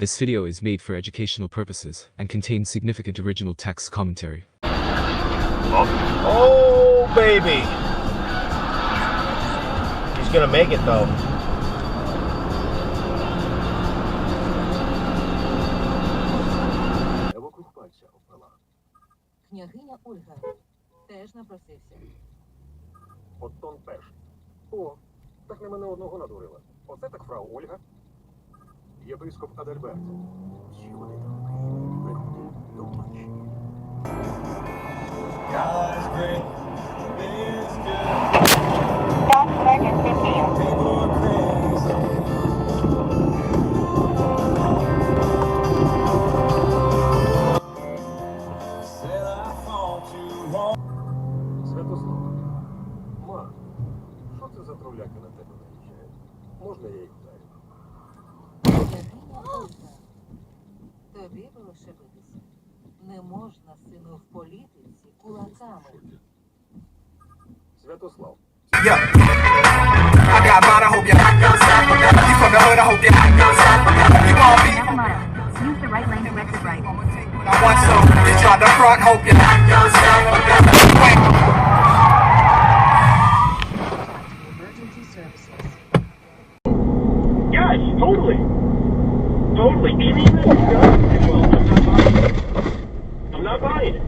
This video is made for educational purposes and contains significant original text commentary. Oh, baby. He's gonna make it, though. Княгиня Ольга теж напросився. Оттон теж. О, так не мене одного надурила. Оце так фрау Ольга. Єпископ Адальберт. Чи вони там приходять до матчі? Святослав, ма, що це за труляки на тебе наїжджають? Можна я їх вдарю? Княгиня Ольга, тобі би лише битися. Не можна, сину, в політиці кулаками. Святослав. Yeah. I got mine, I hope you You from the hood, I hope you You gon' be Use the right lane to exit right. I want some You tried to front, hope you Emergency services. Yes, totally. Totally. Anything that's done, well, I'm not buying it.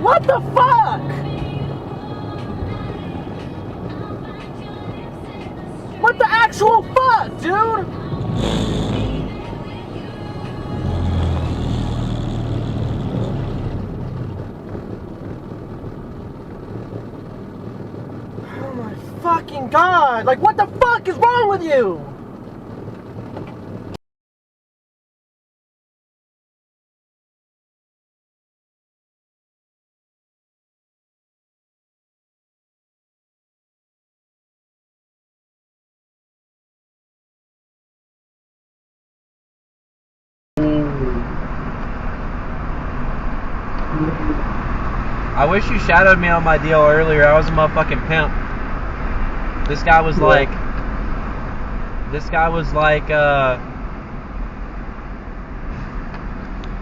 What the fuck? What the actual fuck, dude? Oh my fucking god! Like, what the fuck is wrong with you? I wish you shadowed me on my deal earlier. I was a motherfucking pimp. This guy was like,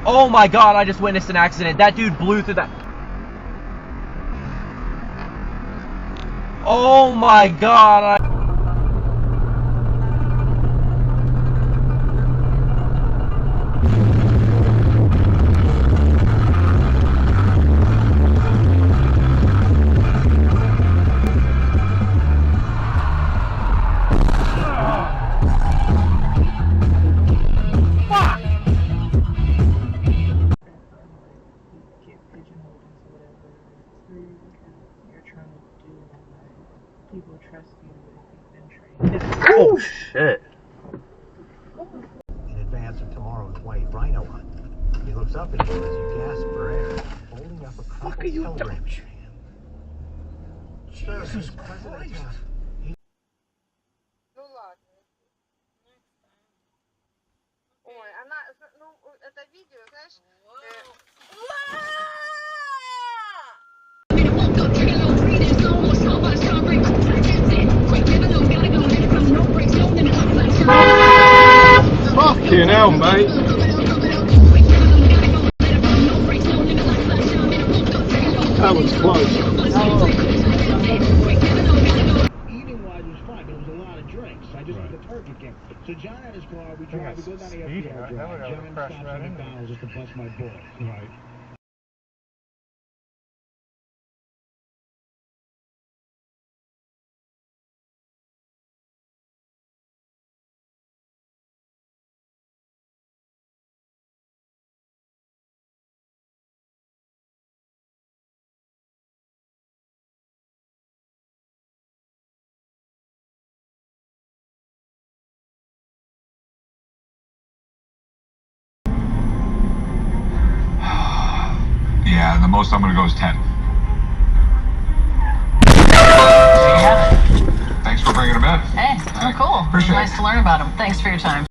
oh my god, I just witnessed an accident. That dude blew through that. Oh my god, People trust you if you've been trained. Oh shit. In advance of tomorrow's white rhino hunt. He looks up at you as you gasp for air, holding up a crumpled telegram in your hand. Jesus Christ! Ну ладно. Ой, она, ну, это видео, знаешь... Fucking hell, mate. That was close. Eating wise was fine, but it was a lot of drinks. I just did the turkey king. So John had his car, we drive, we go down the FDR drive. John stops at McDonald's just to bust my balls. Right. Yeah, and the most I'm gonna go is 10. There you have it. Thanks for bringing them in. Hey, oh cool. Appreciate Nice it. to learn about them. Thanks for your time.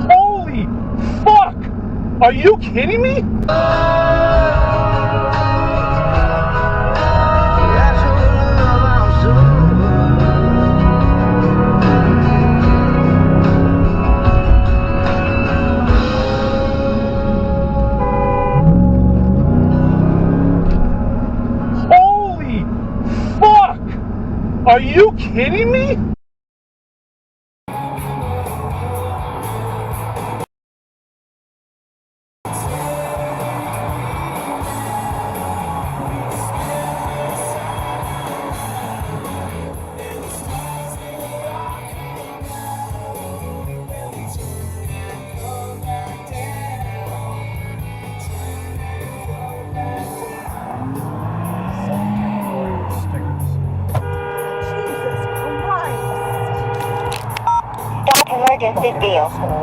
Holy fuck! Are you kidding me? Holy fuck! Are you kidding me? Stop emergency vehicle.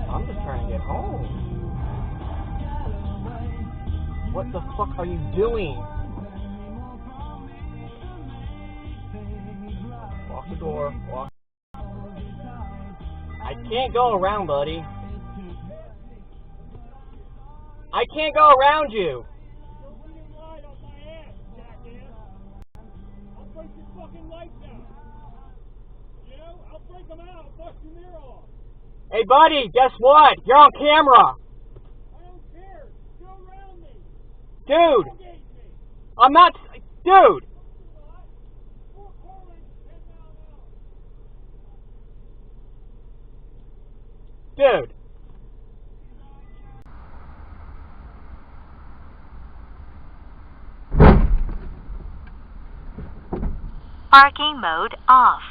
I'm just trying to get home. What the fuck are you doing? Walk the door. Walk. I can't go around, buddy. I can't go around you. I'll break your fucking lights out. You know, I'll break them out. I'll bust your mirror off. Hey, buddy, guess what? You're on camera. I don't care. Go around me. Dude, Tailgate me. I'm not... Dude. You're calling 10 miles an hour. Dude. Parking mode off.